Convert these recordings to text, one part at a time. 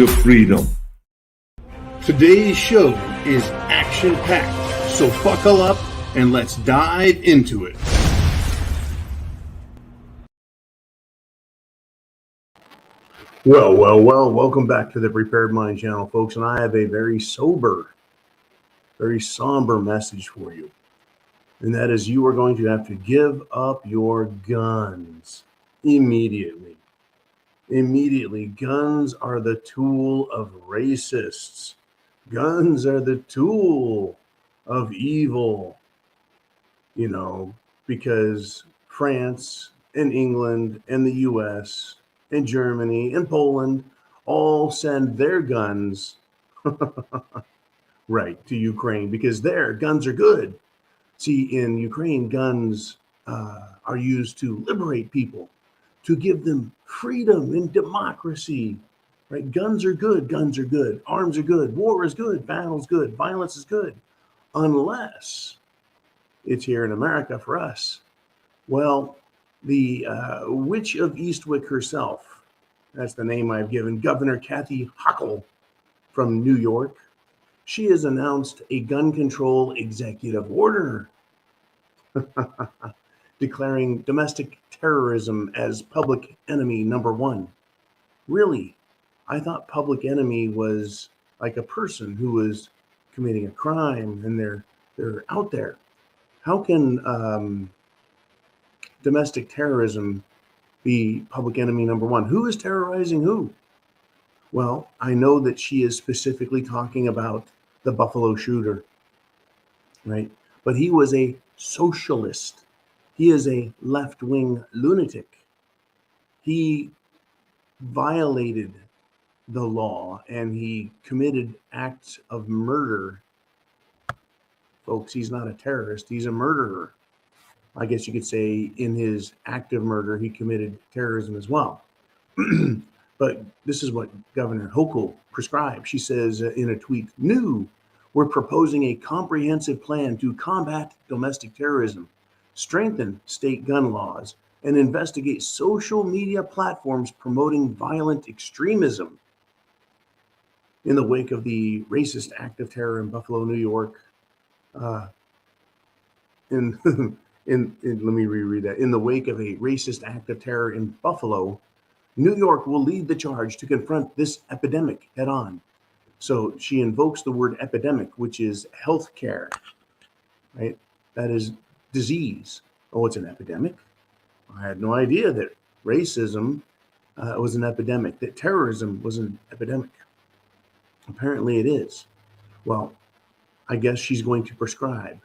your freedom. Today's show is action-packed, so buckle up and let's dive into it. Well, welcome back to the Prepared Mind channel, folks, and I have a very somber message for you. And that is, you are going to have to give up your guns immediately. Immediately. Guns are the tool of racists. Guns are the tool of evil. You know, because France and England and the US and Germany and Poland all send their guns right to Ukraine because their guns are good. See, in Ukraine, guns are used to liberate people, to give them freedom and democracy, right? Guns are good. Guns are good. Arms are good. War is good. Battle's good. Violence is good, unless it's here in America for us. Well, the witch of Eastwick herself, that's the name I've given, Governor Kathy Hochul from New York, she has announced a gun control executive order declaring domestic terrorism as public enemy number one. Really? I thought public enemy was like a person who was committing a crime and they're out there. How can domestic terrorism be public enemy number one? Who is terrorizing who? Well, I know that she is specifically talking about the Buffalo shooter, right? But he was a socialist. He is a left-wing lunatic. He violated the law and he committed acts of murder. Folks, he's not a terrorist, he's a murderer. I guess you could say in his act of murder, he committed terrorism as well. But this is what Governor Hochul prescribed. She says in a tweet, we're proposing a comprehensive plan to combat domestic terrorism, strengthen state gun laws, and investigate social media platforms promoting violent extremism. In the wake of the racist act of terror in Buffalo, New York, let me reread that. In the wake of a racist act of terror in Buffalo, New York will lead the charge to confront this epidemic head on. So she invokes the word epidemic, which is healthcare, right? That is disease. Oh, it's an epidemic? I had no idea that racism was an epidemic, that terrorism was an epidemic. Apparently it is. Well, I guess she's going to prescribe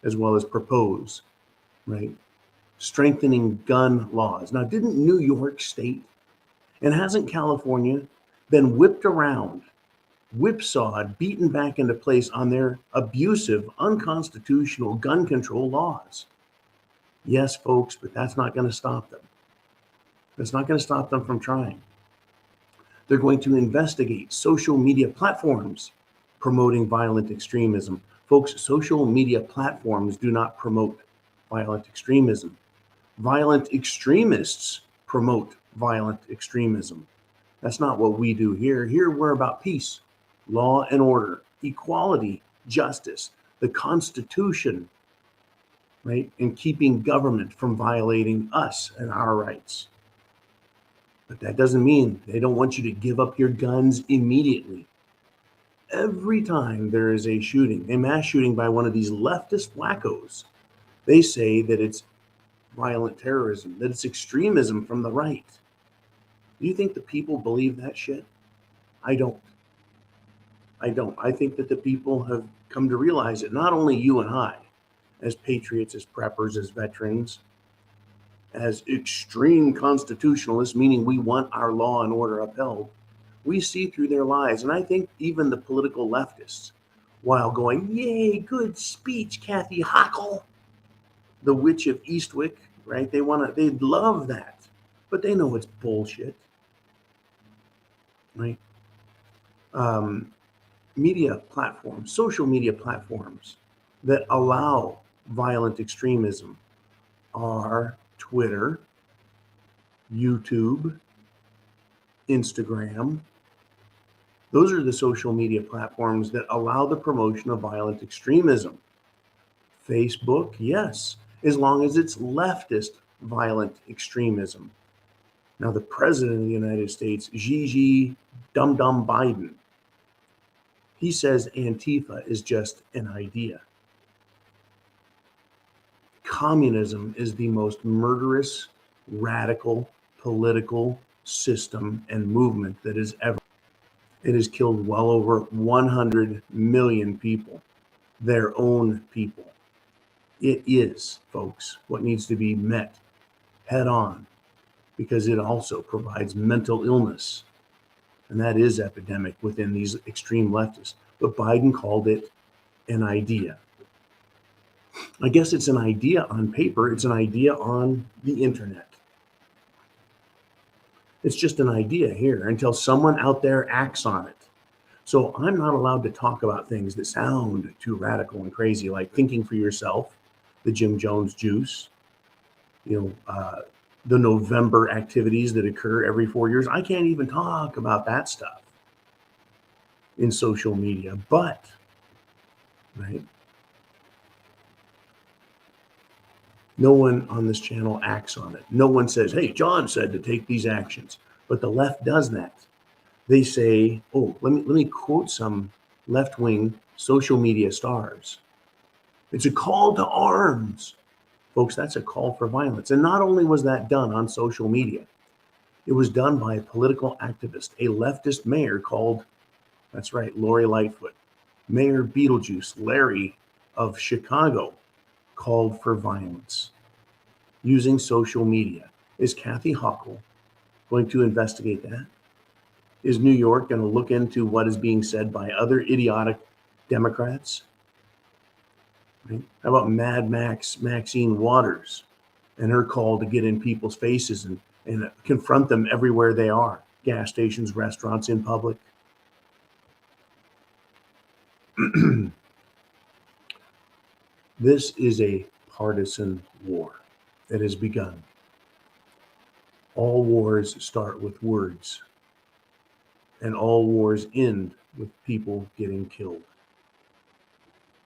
as well as propose, right? Strengthening gun laws. Now, didn't New York State and hasn't California been whipped around, whipsawed, beaten back into place on their abusive, unconstitutional gun control laws? Yes, folks, but that's not going to stop them. That's not going to stop them from trying. They're going to investigate social media platforms promoting violent extremism. Folks, social media platforms do not promote violent extremism. Violent extremists promote violent extremism. That's not what we do here. Here we're about peace, law and order, equality, justice, the Constitution, right? And keeping government from violating us and our rights. But that doesn't mean they don't want you to give up your guns immediately. Every time there is a shooting, a mass shooting by one of these leftist wackos, they say that it's violent terrorism, that it's extremism from the right. Do you think the people believe that shit? I don't. I think that the people have come to realize it, not only you and I, as patriots, as preppers, as veterans, as extreme constitutionalists, meaning we want our law and order upheld. We see through their lies. And I think even the political leftists, while going, yay, good speech, Kathy Hochul, the witch of Eastwick, right? They love that, but they know it's bullshit, right? Media platforms, social media platforms that allow violent extremism are Twitter, YouTube, Instagram. Those are the social media platforms that allow the promotion of violent extremism. Facebook, yes, as long as it's leftist violent extremism. Now, the president of the United States, Gigi Dum Dum Biden, he says Antifa is just an idea. Communism is the most murderous, radical political system and movement that has ever. It has killed well over 100 million people, their own people. It is, folks, what needs to be met head on, because it also provides mental illness. And that is epidemic within these extreme leftists. But Biden called it an idea. I guess it's an idea on paper. It's an idea on the internet. It's just an idea here until someone out there acts on it. So I'm not allowed to talk about things that sound too radical and crazy, like thinking for yourself, the Jim Jones juice, the November activities that occur every 4 years. I can't even talk about that stuff in social media, but, right? No one on this channel acts on it. No one says, hey, John said to take these actions, but the left does that. They say, oh, let me quote some left-wing social media stars. It's a call to arms. Folks, that's a call for violence. And not only was that done on social media, it was done by a political activist, a leftist mayor called, that's right, Lori Lightfoot. Mayor Beetlejuice, Larry of Chicago, called for violence using social media. Is Kathy Hochul going to investigate that? Is New York going to look into what is being said by other idiotic Democrats? Right? How about Mad Max Maxine Waters and her call to get in people's faces and confront them everywhere they are, gas stations, restaurants, in public? This is a partisan war that has begun. All wars start with words, and all wars end with people getting killed.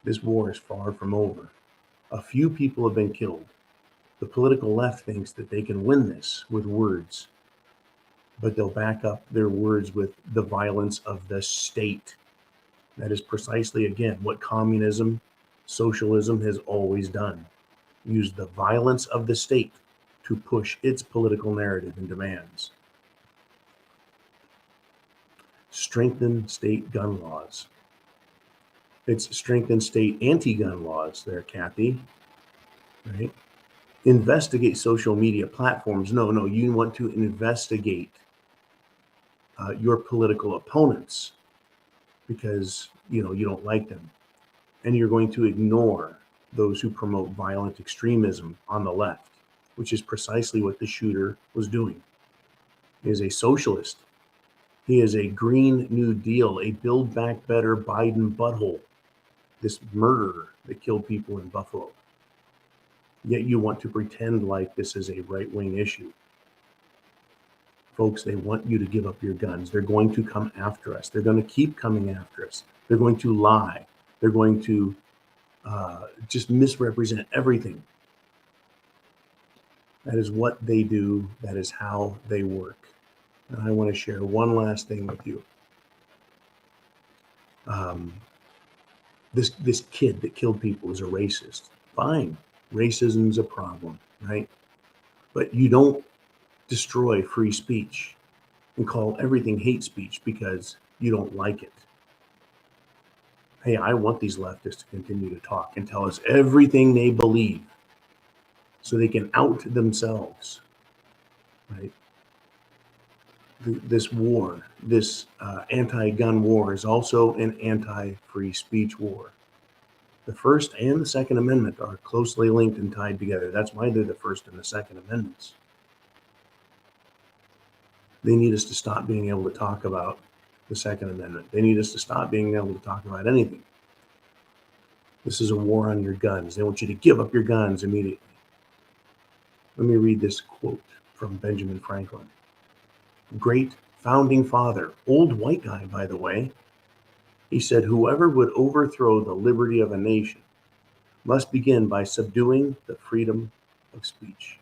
This war is far from over. A few people have been killed. The political left thinks that they can win this with words, but they'll back up their words with the violence of the state. That is precisely, again, what communism, socialism has always done. Use the violence of the state to push its political narrative and demands. Strengthen state gun laws. It's strengthen state anti-gun laws there, Kathy. Right? Investigate social media platforms. No, you want to investigate your political opponents because you don't like them, and you're going to ignore those who promote violent extremism on the left, which is precisely what the shooter was doing. He is a socialist. He is a Green New Deal, a Build Back Better Biden butthole, this murderer that killed people in Buffalo. Yet you want to pretend like this is a right-wing issue. Folks, they want you to give up your guns. They're going to come after us. They're going to keep coming after us. They're going to lie. They're going to just misrepresent everything. That is what they do. That is how they work. And I want to share one last thing with you. This kid that killed people is a racist. Fine. Racism is a problem, right? But you don't destroy free speech and call everything hate speech because you don't like it. Hey, I want these leftists to continue to talk and tell us everything they believe so they can out themselves, right? This war, this anti-gun war is also an anti-free speech war. The First and the Second Amendment are closely linked and tied together. That's why they're the First and the Second Amendments. They need us to stop being able to talk about the Second Amendment. They need us to stop being able to talk about anything. This is a war on your guns. They want you to give up your guns immediately. Let me read this quote from Benjamin Franklin. Great founding father, old white guy, by the way. He said, whoever would overthrow the liberty of a nation must begin by subduing the freedom of speech.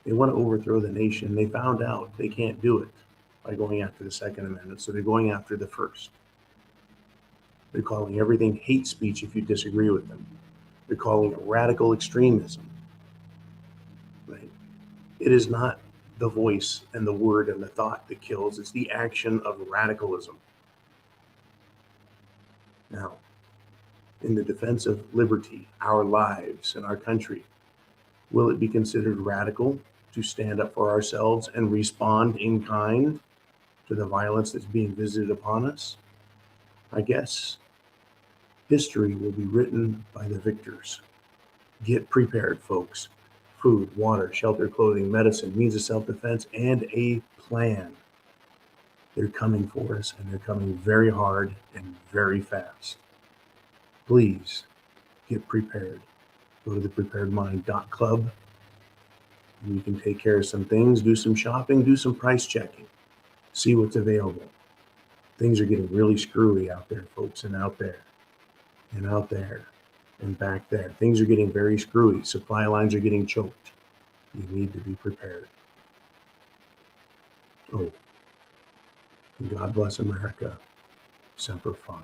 They want to overthrow the nation. They found out they can't do it by going after the Second Amendment, so they're going after the First. They're calling everything hate speech if you disagree with them. They're calling it radical extremism. Right? It is not the voice and the word and the thought that kills. It's the action of radicalism. Now, in the defense of liberty, our lives, and our country, will it be considered radical to stand up for ourselves and respond in kind to the violence that's being visited upon us? I guess history will be written by the victors. Get prepared, folks. Food, water, shelter, clothing, medicine, means of self-defense, and a plan. They're coming for us, and they're coming very hard and very fast. Please get prepared. Go to thepreparedmind.club, and you can take care of some things, do some shopping, do some price checking, see what's available. Things are getting really screwy out there, folks, and out there, and out there, and back there. Things are getting very screwy. Supply lines are getting choked. You need to be prepared. Oh, and God bless America. Semper Fi.